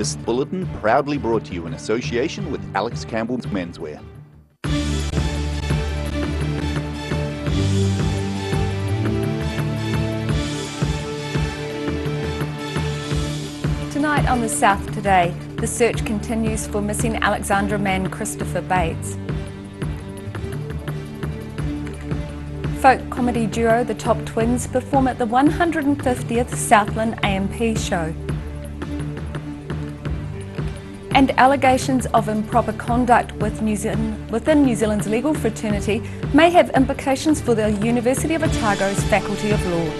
This bulletin proudly brought to you in association with Alex Campbell's Menswear. Tonight on The South Today, the search continues for missing Alexandra man Christopher Bates. Folk comedy duo The Top Twins perform at the 150th Southland A&P show. And allegations of improper conduct within New Zealand's legal fraternity may have implications for the University of Otago's Faculty of Law.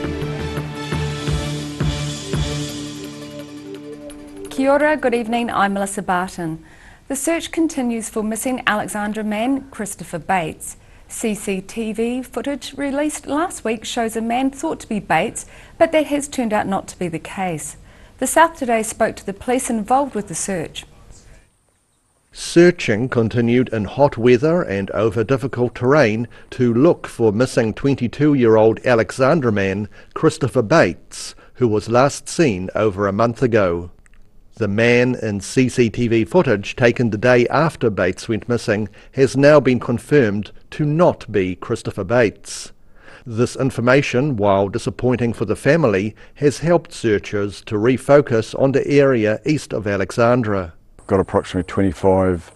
Kia ora, good evening, I'm Melissa Barton. The search continues for missing Alexandra man Christopher Bates. CCTV footage released last week shows a man thought to be Bates, but that has turned out not to be the case. The South Today spoke to the police involved with the search. Searching continued in hot weather and over difficult terrain to look for missing 22-year-old Alexandra man Christopher Bates, who was last seen over a month ago. The man in CCTV footage taken the day after Bates went missing has now been confirmed to not be Christopher Bates. This information, while disappointing for the family, has helped searchers to refocus on the area east of Alexandra. Got approximately 25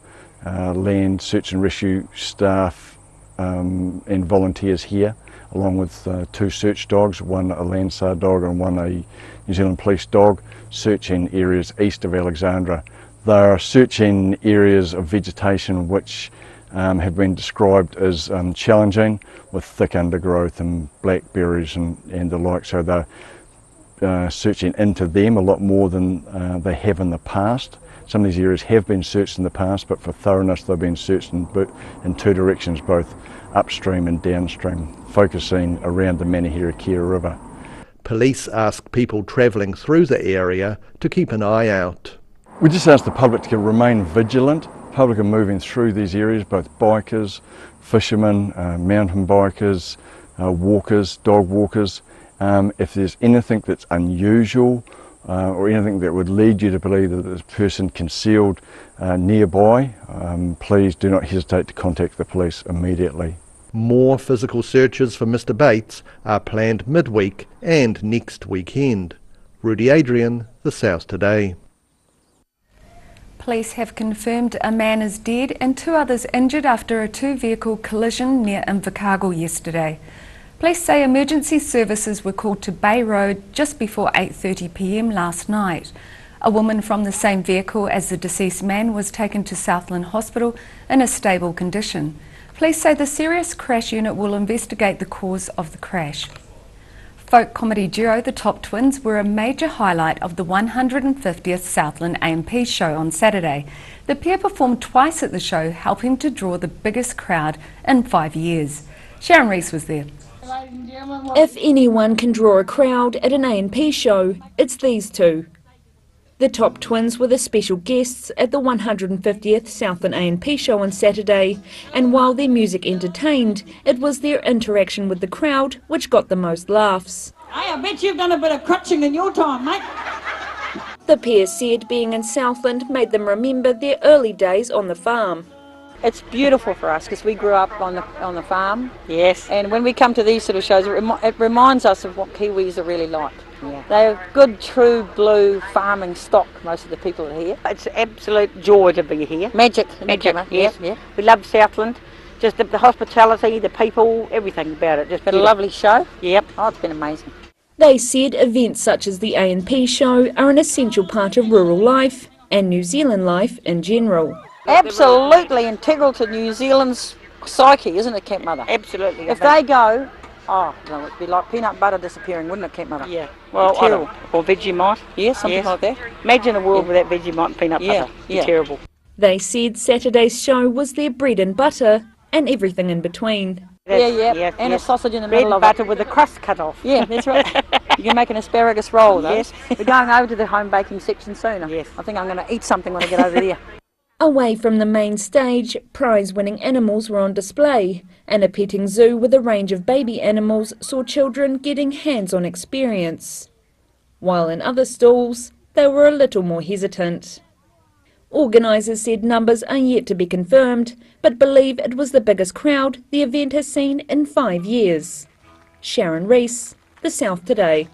land search and rescue staff and volunteers here, along with 2 search dogs, one a Landsar dog and one a New Zealand Police dog, searching areas east of Alexandra. They are searching areas of vegetation which have been described as challenging, with thick undergrowth and blackberries and the like, so they're searching into them a lot more than they have in the past. Some of these areas have been searched in the past, but for thoroughness they've been searched in 2 directions, both upstream and downstream, focusing around the Manahira-Kia River. Police ask people travelling through the area to keep an eye out. We just ask the public to remain vigilant. Public are moving through these areas, both bikers, fishermen, mountain bikers, walkers, dog walkers. If there's anything that's unusual or anything that would lead you to believe that there's a person concealed nearby, please do not hesitate to contact the police immediately. More physical searches for Mr. Bates are planned midweek and next weekend. Rudy Adrian, The South Today. Police have confirmed a man is dead and 2 others injured after a 2-vehicle collision near Invercargill yesterday. Police say emergency services were called to Bay Road just before 8:30 p.m. last night. A woman from the same vehicle as the deceased man was taken to Southland Hospital in a stable condition. Police say the serious crash unit will investigate the cause of the crash. Folk comedy duo The Top Twins were a major highlight of the 150th Southland A&P show on Saturday. The pair performed twice at the show, helping to draw the biggest crowd in 5 years. Sharon Rees was there. If anyone can draw a crowd at an A&P show, it's these two. The Top Twins were the special guests at the 150th Southland A&P show on Saturday, and while their music entertained, it was their interaction with the crowd which got the most laughs. Hey, I bet you've done a bit of crutching in your time, mate. The pair said being in Southland made them remember their early days on the farm. It's beautiful for us because we grew up on the farm. Yes. And when we come to these sort of shows, it reminds us of what Kiwis are really like. Yeah. They're good, true blue farming stock, most of the people are here. It's absolute joy to be here. Magic. Yes. Yeah. We love Southland. Just the hospitality, the people, everything about it. Just been a lovely show. Yep. Oh, it's been amazing. They said events such as the A&P show are an essential part of rural life and New Zealand life in general. Absolutely integral to New Zealand's psyche, isn't it, Camp Mother? Absolutely. If they go, it'd be like peanut butter disappearing, wouldn't it, Camp Mother? Yeah. Well, terrible. Or Vegemite. Yes, something like that. Imagine a world without Vegemite and peanut butter. Yeah. Terrible. They said Saturday's show was their bread and butter and everything in between. And a sausage in the middle of it. Bread and butter with the crust cut off. Yeah, that's right. You can make an asparagus roll, though. Yes. We're going over to the home baking section soon. Yes. I think I'm going to eat something when I get over there. Away from the main stage, prize-winning animals were on display, and a petting zoo with a range of baby animals saw children getting hands-on experience. While in other stalls, they were a little more hesitant. Organisers said numbers are yet to be confirmed, but believe it was the biggest crowd the event has seen in 5 years. Sharon Rees, The South Today.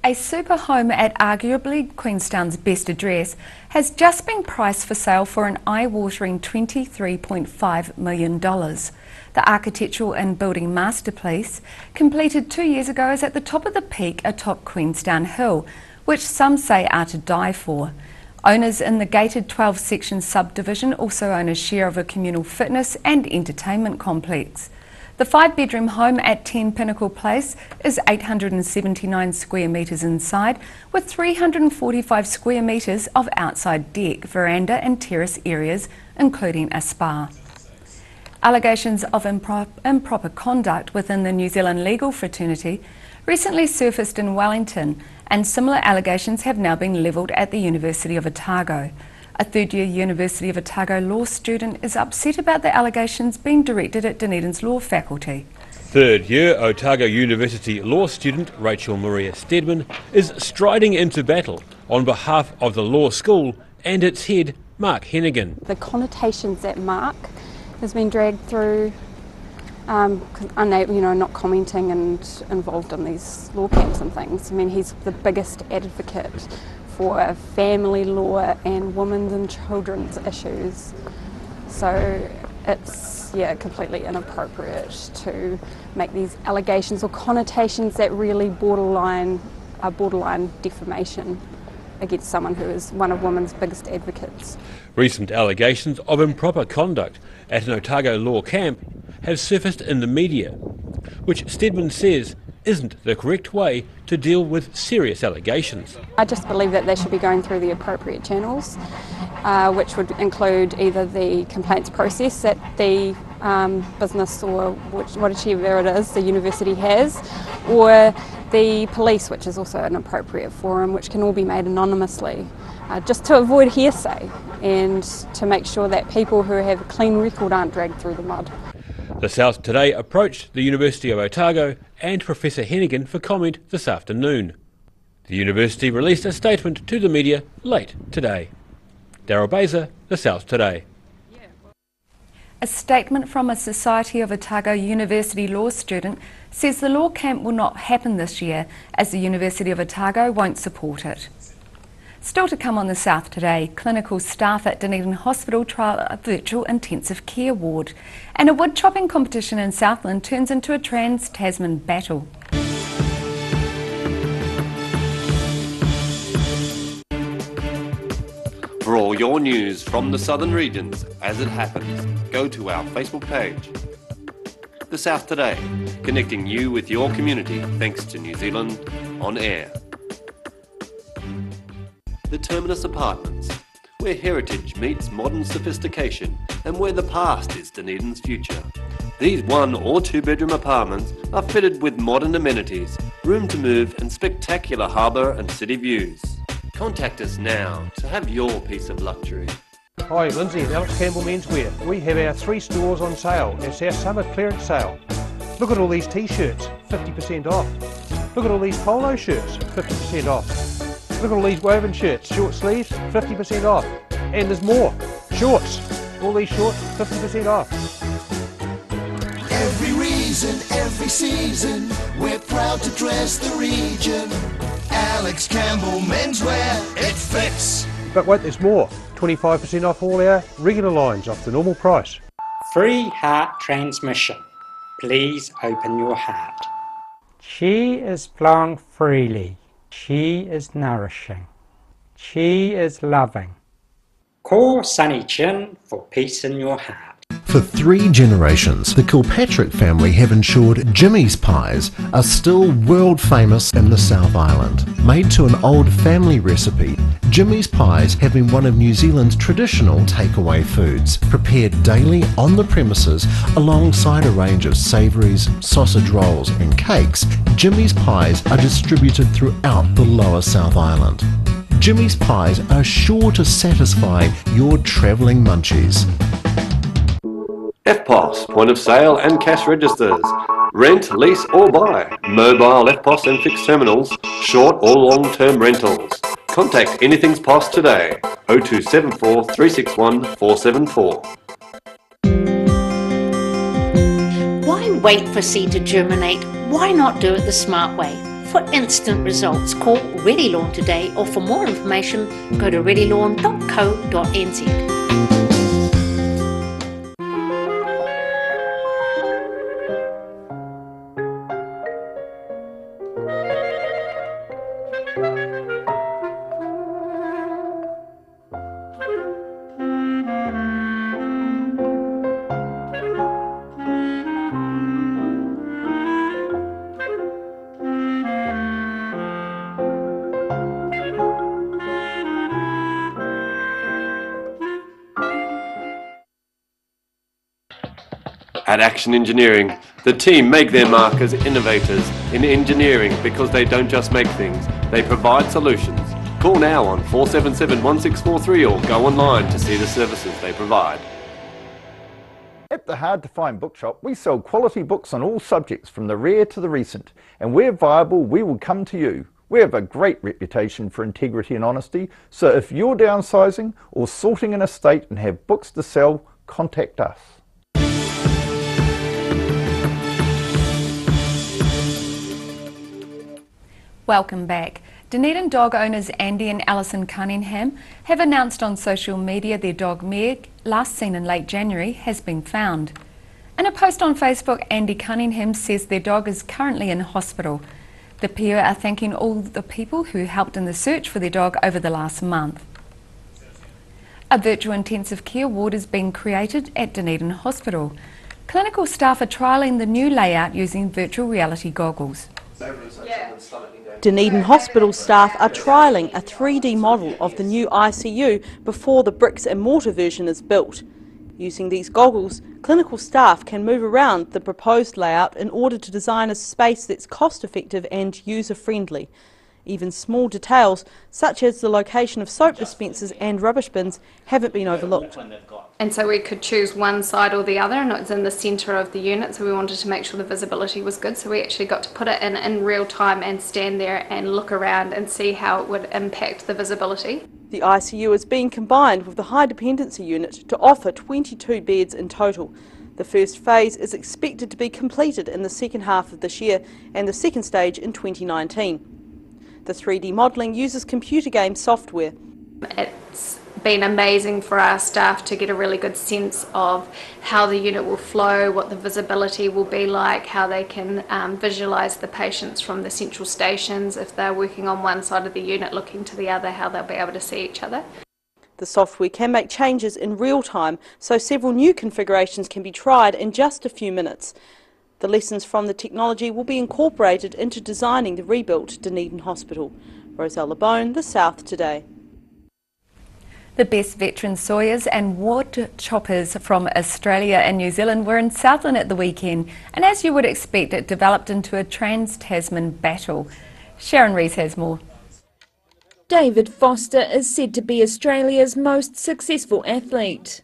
A super home at arguably Queenstown's best address has just been priced for sale for an eye-watering $23.5 million. The architectural and building masterpiece, completed 2 years ago, is at the top of the peak atop Queenstown Hill, which some say are to die for. Owners in the gated 12-section subdivision also own a share of a communal fitness and entertainment complex. The 5-bedroom home at 10 Pinnacle Place is 879 square metres inside, with 345 square metres of outside deck, veranda and terrace areas, including a spa. Allegations of improper conduct within the New Zealand legal fraternity recently surfaced in Wellington, and similar allegations have now been levelled at the University of Otago. A third-year University of Otago law student is upset about the allegations being directed at Dunedin's law faculty. Third-year Otago University law student Rachel Maria Stedman is striding into battle on behalf of the law school and its head, Mark Hennigan. The connotations that Mark has been dragged through, not commenting and involved in these law camps and things. I mean, he's the biggest advocate for family law and women's and children's issues. So it's completely inappropriate to make these allegations or connotations that really borderline defamation against someone who is one of women's biggest advocates. Recent allegations of improper conduct at an Otago law camp have surfaced in the media, which Stedman says isn't the correct way to deal with serious allegations. I just believe that they should be going through the appropriate channels, which would include either the complaints process that the business or whichever it is the university has, or the police, which is also an appropriate forum, which can all be made anonymously, just to avoid hearsay and to make sure that people who have a clean record aren't dragged through the mud. The South Today approached the University of Otago and Professor Hennigan for comment this afternoon. The university released a statement to the media late today. Daryl Baser, The South Today. A statement from a Society of Otago University law student says the law camp will not happen this year as the University of Otago won't support it. Still to come on The South Today, clinical staff at Dunedin Hospital trial a virtual intensive care ward, and a wood chopping competition in Southland turns into a trans-Tasman battle. For all your news from the southern regions as it happens, go to our Facebook page. The South Today, connecting you with your community thanks to New Zealand On Air. The Terminus Apartments, where heritage meets modern sophistication and where the past is Dunedin's future. These 1 or 2 bedroom apartments are fitted with modern amenities, room to move and spectacular harbour and city views. Contact us now to have your piece of luxury. Hi, Lindsay at Alex Campbell Menswear. We have our 3 stores on sale. It's our summer clearance sale. Look at all these t-shirts, 50% off. Look at all these polo shirts, 50% off. Look at all these woven shirts, short sleeves, 50% off. And there's more. Shorts. All these shorts, 50% off. Every reason, every season, we're proud to dress the region. Alex Campbell Menswear, it fits. But wait, there's more. 25% off all our regular lines off the normal price. Free heart transmission. Please open your heart. Chi is flowing freely. Chi is nourishing. Chi is loving. Call Sunny Chin for peace in your heart. For 3 generations, the Kilpatrick family have ensured Jimmy's pies are still world famous in the South Island. Made to an old family recipe, Jimmy's pies have been one of New Zealand's traditional takeaway foods, prepared daily on the premises alongside a range of savouries, sausage rolls and cakes. Jimmy's pies are distributed throughout the lower South Island. Jimmy's pies are sure to satisfy your travelling munchies. EFTPOS, point of sale and cash registers. Rent, lease or buy. Mobile, FPOS and fixed terminals. Short or long-term rentals. Contact Anything's POS today. 0274 361 474. Why wait for seed to germinate? Why not do it the smart way? For instant results, call Ready Lawn today, or for more information, go to readylawn.co.nz. At Action Engineering, the team make their mark as innovators in engineering because they don't just make things, they provide solutions. Call now on 477 1643 or go online to see the services they provide. At the Hard to Find Bookshop, we sell quality books on all subjects from the rare to the recent, and where viable, we will come to you. We have a great reputation for integrity and honesty, so if you're downsizing or sorting an estate and have books to sell, contact us. Welcome back. Dunedin dog owners Andy and Alison Cunningham have announced on social media their dog Meg, last seen in late January, has been found. In a post on Facebook, Andy Cunningham says their dog is currently in hospital. The pair are thanking all the people who helped in the search for their dog over the last month. A virtual intensive care ward is being created at Dunedin Hospital. Clinical staff are trialling the new layout using virtual reality goggles. Dunedin Hospital staff are trialling a 3D model of the new ICU before the bricks and mortar version is built. Using these goggles, clinical staff can move around the proposed layout in order to design a space that's cost-effective and user-friendly. Even small details, such as the location of soap dispensers and rubbish bins, haven't been overlooked. And so we could choose one side or the other, and it's in the centre of the unit, so we wanted to make sure the visibility was good, so we actually got to put it in real time and stand there and look around and see how it would impact the visibility. The ICU is being combined with the high dependency unit to offer 22 beds in total. The first phase is expected to be completed in the second half of this year and the second stage in 2019. The 3D modelling uses computer game software. It's been amazing for our staff to get a really good sense of how the unit will flow, what the visibility will be like, how they can visualise the patients from the central stations. If they're working on one side of the unit looking to the other, how they'll be able to see each other. The software can make changes in real time, so several new configurations can be tried in just a few minutes. The lessons from the technology will be incorporated into designing the rebuilt Dunedin Hospital. Rosella Bone, The South Today. The best veteran sawyers and wood choppers from Australia and New Zealand were in Southland at the weekend, and as you would expect, it developed into a trans-Tasman battle. Sharon Rees has more. David Foster is said to be Australia's most successful athlete.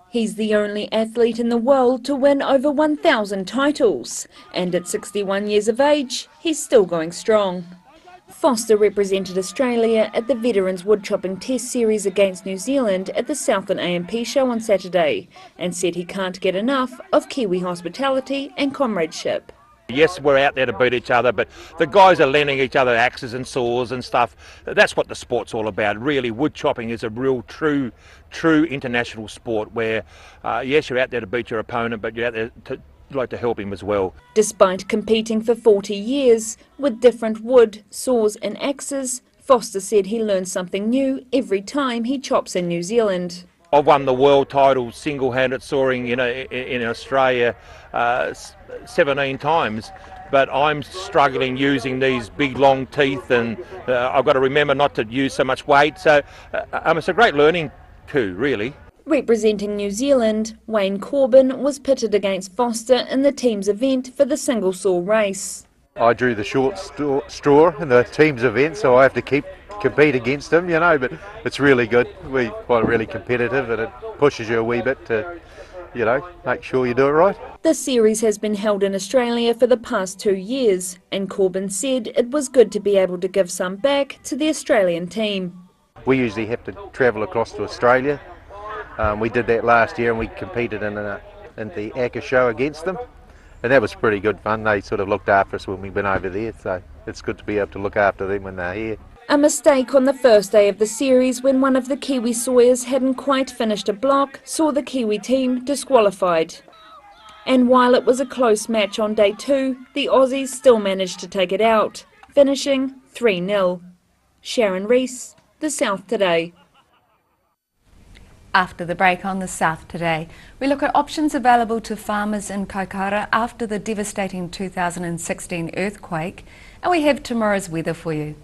He's the only athlete in the world to win over 1,000 titles, and at 61 years of age, he's still going strong. Foster represented Australia at the Veterans Woodchopping Test Series against New Zealand at the Southland A&P show on Saturday, and said he can't get enough of Kiwi hospitality and comradeship. Yes, we're out there to beat each other, but the guys are lending each other axes and saws and stuff. That's what the sport's all about, really. Wood chopping is a real, true international sport where, yes, you're out there to beat your opponent, but you're out there to like to help him as well. Despite competing for 40 years with different wood, saws and axes, Foster said he learns something new every time he chops in New Zealand. I've won the world title single-handed sawing in Australia 17 times, but I'm struggling using these big long teeth, and I've got to remember not to use so much weight, so it's a great learning coup, really. Representing New Zealand, Wayne Corbin was pitted against Foster in the team's event for the single saw race. I drew the short straw in the team's event, so I have to compete against him, but it's really good. We're quite really competitive, and it pushes you a wee bit to you know, make sure you do it right. The series has been held in Australia for the past 2 years, and Corbyn said it was good to be able to give some back to the Australian team. We usually have to travel across to Australia. We did that last year and we competed in the ACCA show against them. And that was pretty good fun. They sort of looked after us when we went over there, so it's good to be able to look after them when they're here. A mistake on the first day of the series when one of the Kiwi sawyers hadn't quite finished a block saw the Kiwi team disqualified. And while it was a close match on day 2, the Aussies still managed to take it out, finishing 3-0. Sharon Rees, The South Today. After the break on The South Today, we look at options available to farmers in Kaikoura after the devastating 2016 earthquake, and we have tomorrow's weather for you.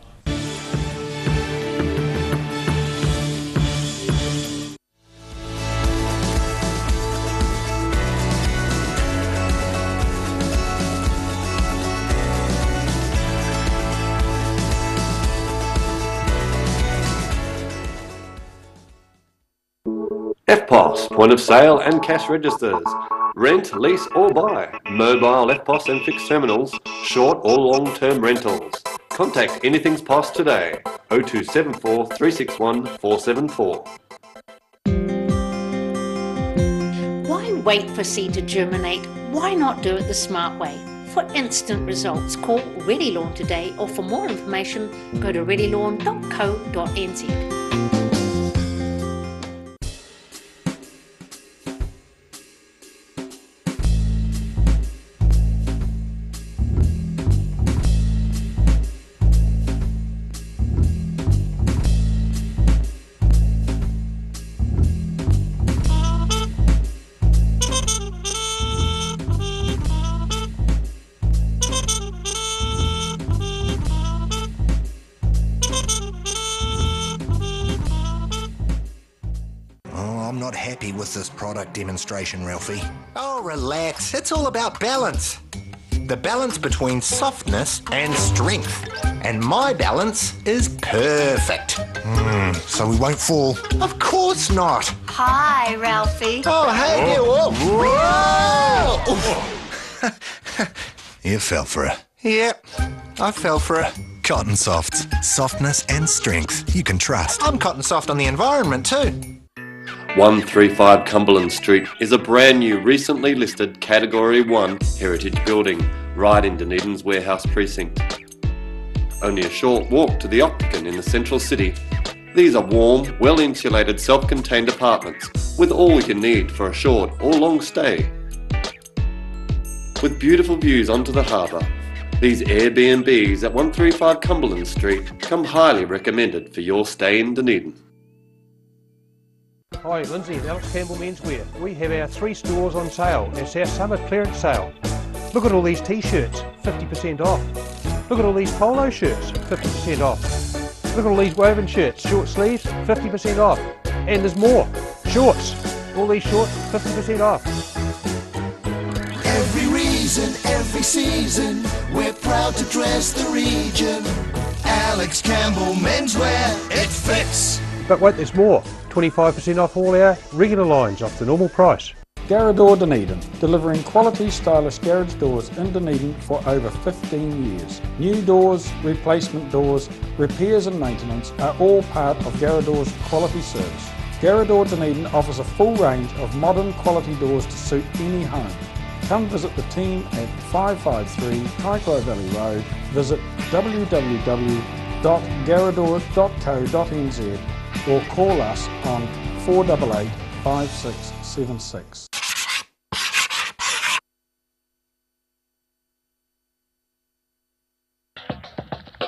EFTPOS, point of sale and cash registers. Rent, lease or buy. Mobile EFTPOS and fixed terminals. Short or long-term rentals. Contact Anything's POS today. 0274 361 474. Why wait for seed to germinate? Why not do it the smart way? For instant results, call Ready Lawn today, or for more information, go to readylawn.co.nz. I'm not happy with this product demonstration, Ralphie. Oh, relax. It's all about balance. The balance between softness and strength. And my balance is perfect. So we won't fall? Of course not. Hi, Ralphie. Oh, hey, whoa. You fell for it. Yep, I fell for it. Cotton Softs. Softness and strength you can trust. I'm Cotton Soft on the environment too. 135 Cumberland Street is a brand new recently listed Category 1 heritage building right in Dunedin's warehouse precinct. Only a short walk to the Octagon in the central city, these are warm, well-insulated self-contained apartments with all you need for a short or long stay. With beautiful views onto the harbour, these Airbnbs at 135 Cumberland Street come highly recommended for your stay in Dunedin. Hi, Lindsay at Alex Campbell Menswear. We have our 3 stores on sale. It's our summer clearance sale. Look at all these t-shirts, 50% off. Look at all these polo shirts, 50% off. Look at all these woven shirts, short sleeves, 50% off. And there's more. Shorts, all these shorts, 50% off. Every reason, every season, we're proud to dress the region. Alex Campbell Menswear, it fits. But wait, there's more. 25% off all our regular lines off the normal price. Garrador Dunedin, delivering quality stylish garage doors in Dunedin for over 15 years. New doors, replacement doors, repairs and maintenance are all part of Garrador's quality service. Garrador Dunedin offers a full range of modern quality doors to suit any home. Come visit the team at 553 Kaikoura Valley Road. Visit www.garrador.co.nz or call us on 488 5676.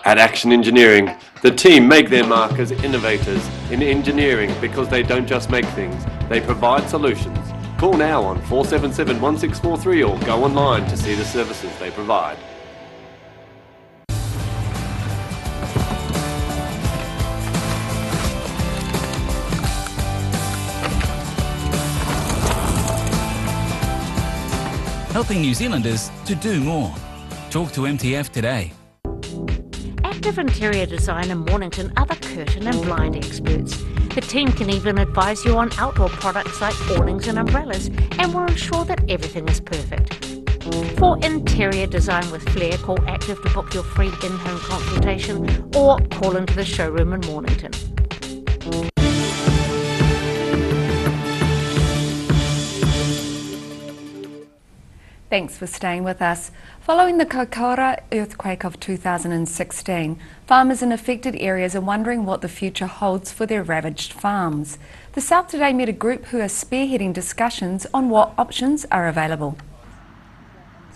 At Action Engineering, the team make their mark as innovators in engineering because they don't just make things, they provide solutions. Call now on 477 1643 or go online to see the services they provide. Helping New Zealanders to do more. Talk to MTF today. At Active Interior Design in Mornington are the curtain and blind experts. The team can even advise you on outdoor products like awnings and umbrellas, and will ensure that everything is perfect. For interior design with flair, call Active to book your free in-home consultation or call into the showroom in Mornington. Thanks for staying with us. Following the Kaikoura earthquake of 2016, farmers in affected areas are wondering what the future holds for their ravaged farms. The South Today met a group who are spearheading discussions on what options are available.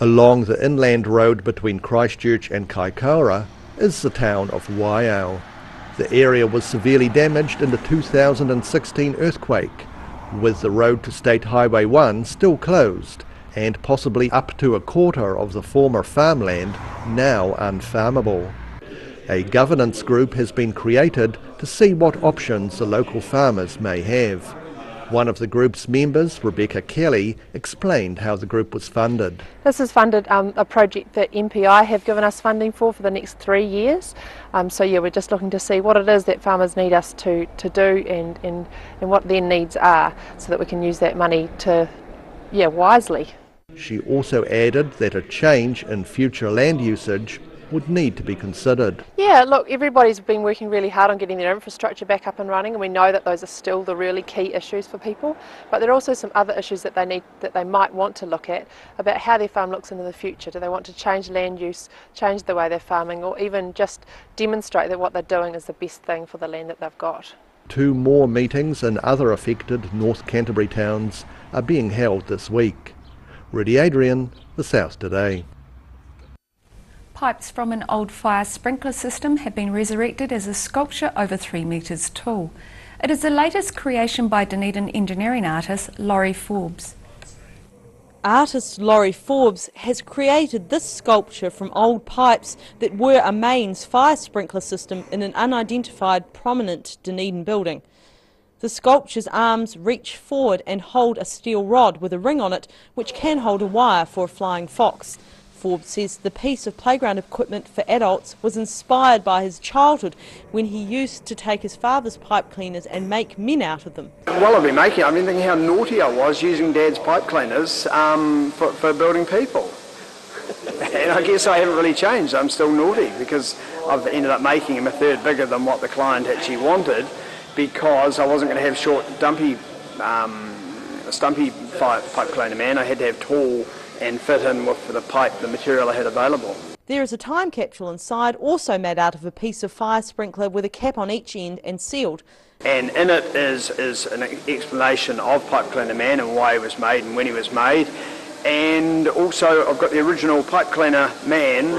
Along the inland road between Christchurch and Kaikoura is the town of Waiau. The area was severely damaged in the 2016 earthquake, with the road to State Highway 1 still closed, and possibly up to a quarter of the former farmland now unfarmable. A governance group has been created to see what options the local farmers may have. One of the group's members, Rebecca Kelly, explained how the group was funded. This is funded a project that MPI have given us funding for the next 3 years. So yeah, we're just looking to see what it is that farmers need us to do and what their needs are, so that we can use that money to, wisely. She also added that a change in future land usage would need to be considered. Yeah, look, everybody's been working really hard on getting their infrastructure back up and running, and we know that those are still the really key issues for people. But there are also some other issues that they might want to look at about how their farm looks into the future. Do they want to change land use, change the way they're farming, or even just demonstrate that what they're doing is the best thing for the land that they've got? 2 more meetings in other affected North Canterbury towns are being held this week. Rudy Adrian, The South Today. Pipes from an old fire sprinkler system have been resurrected as a sculpture over 3 metres tall. It is the latest creation by Dunedin engineering artist Laurie Forbes. Artist Laurie Forbes has created this sculpture from old pipes that were a mains fire sprinkler system in an unidentified prominent Dunedin building. The sculpture's arms reach forward and hold a steel rod with a ring on it which can hold a wire for a flying fox. Forbes says the piece of playground equipment for adults was inspired by his childhood when he used to take his father's pipe cleaners and make men out of them. While I've been making it, I've been thinking how naughty I was using Dad's pipe cleaners for building people. And I guess I haven't really changed. I'm still naughty because I've ended up making him a third bigger than what the client actually wanted, because I wasn't going to have short, stumpy pipe cleaner man. I had to have tall and fit in with the material I had available. There is a time capsule inside, also made out of a piece of fire sprinkler with a cap on each end and sealed. And in it is an explanation of Pipe Cleaner Man and why he was made and when he was made. And also I've got the original Pipe Cleaner Man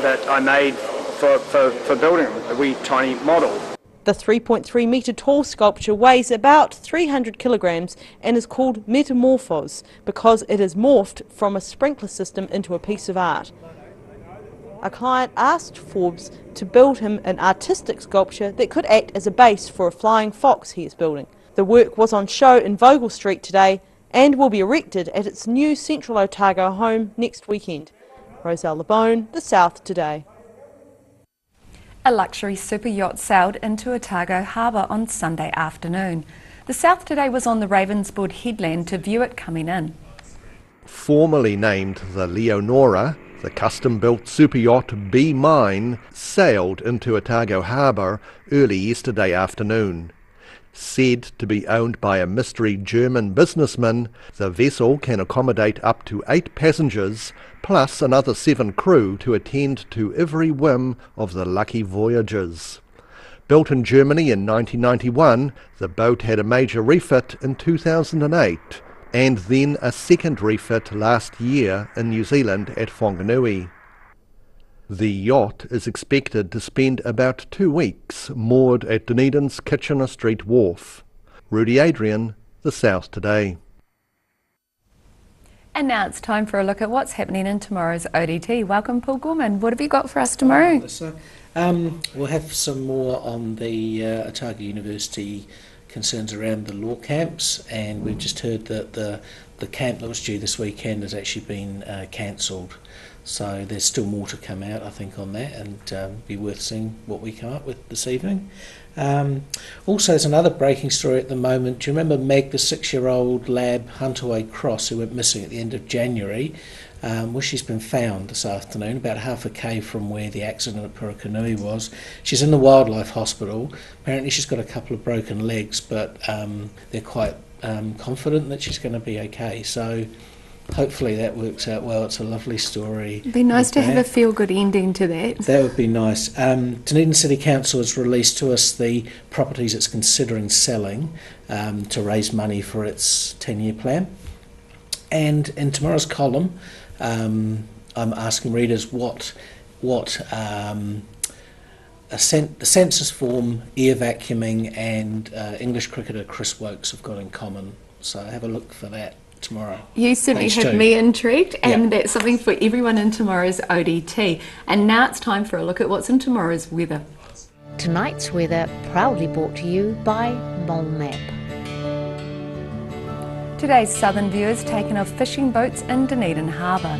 that I made for building him, a wee tiny model. The 3.3 metre tall sculpture weighs about 300 kilograms and is called Metamorphose because it is morphed from a sprinkler system into a piece of art. A client asked Forbes to build him an artistic sculpture that could act as a base for a flying fox he is building. The work was on show in Vogel Street today and will be erected at its new Central Otago home next weekend. Roselle LeBone, The South Today. A luxury super yacht sailed into Otago Harbour on Sunday afternoon. The South Today was on the Ravensbourne headland to view it coming in. Formerly named the Leonora, the custom-built super yacht Be Mine sailed into Otago Harbour early yesterday afternoon. Said to be owned by a mystery German businessman, the vessel can accommodate up to 8 passengers, plus another 7 crew to attend to every whim of the lucky voyagers. Built in Germany in 1991, the boat had a major refit in 2008, and then a second refit last year in New Zealand at Whanganui. The yacht is expected to spend about 2 weeks moored at Dunedin's Kitchener Street Wharf. Rudy Adrian, The South Today. And now it's time for a look at what's happening in tomorrow's ODT. Welcome, Paul Gorman. What have you got for us tomorrow? We'll have some more on the Otago University concerns around the law camps, and we've just heard that the camp that was due this weekend has actually been cancelled. So there's still more to come out, I think, on that, and be worth seeing what we come up with this evening. Also, there's another breaking story at the moment. Do you remember Meg, the 6-year-old lab Hunterway Cross, who went missing at the end of January? Well, she's been found this afternoon, about half a k from where the accident at Purakanui was. She's in the wildlife hospital. Apparently she's got a couple of broken legs, but they're quite confident that she's going to be okay. So hopefully that works out well. It's a lovely story. It'd be nice to have a feel-good ending to that. That would be nice. Dunedin City Council has released to us the properties it's considering selling to raise money for its 10-year plan. And in tomorrow's column, I'm asking readers what the census form, ear vacuuming, and English cricketer Chris Wokes have got in common. So have a look for that tomorrow. You certainly have me intrigued, and that's something for everyone in tomorrow's ODT. And now it's time for a look at what's in tomorrow's weather. Tonight's weather proudly brought to you by MolMap. Today's southern view is taken of fishing boats in Dunedin Harbour.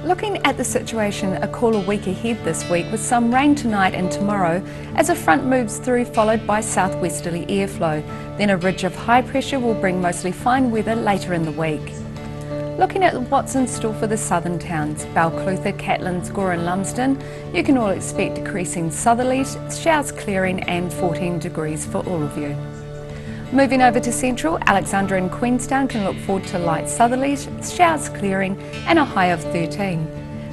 Looking at the situation, a cooler week ahead this week with some rain tonight and tomorrow as a front moves through, followed by southwesterly airflow. Then a ridge of high pressure will bring mostly fine weather later in the week. Looking at what's in store for the southern towns, Balclutha, Catlins, Gore and Lumsden, you can all expect decreasing southerlies, showers clearing and 14 degrees for all of you. Moving over to central, Alexandra and Queenstown can look forward to light southerlies, showers clearing and a high of 13.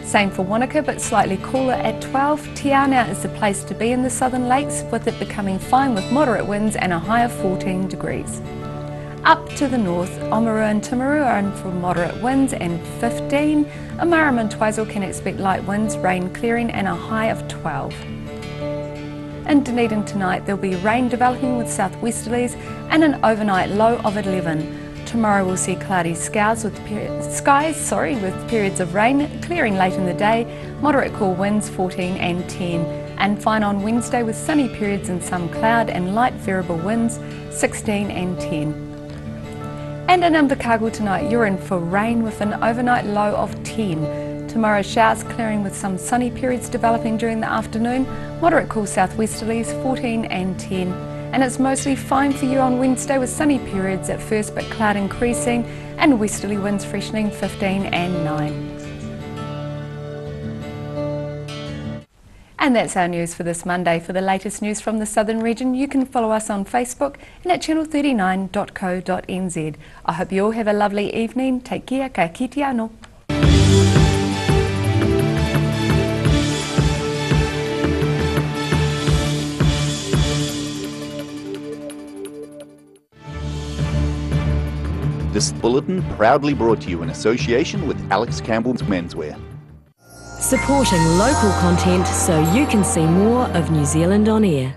Same for Wanaka, but slightly cooler at 12. Te Anau is the place to be in the southern lakes, with it becoming fine with moderate winds and a high of 14 degrees. Up to the north, Oamaru and Timaru are in for moderate winds and 15. Oamaru and Twizel can expect light winds, rain clearing and a high of 12. In Dunedin tonight, there'll be rain developing with southwesterlies and an overnight low of 11. Tomorrow we'll see cloudy skies with periods of rain, clearing late in the day, moderate cool winds 14 and 10. And fine on Wednesday with sunny periods and some cloud and light variable winds 16 and 10. And in Invercargill tonight, you're in for rain with an overnight low of 10. Tomorrow showers clearing with some sunny periods developing during the afternoon, moderate cool southwesterlies 14 and 10. And it's mostly fine for you on Wednesday with sunny periods at first but cloud increasing and westerly winds freshening 15 and 9. And that's our news for this Monday. For the latest news from the southern region, you can follow us on Facebook and at channel39.co.nz. I hope you all have a lovely evening. Take care, ka kite anō. This bulletin proudly brought to you in association with Alex Campbell's Menswear. Supporting local content so you can see more of New Zealand on air.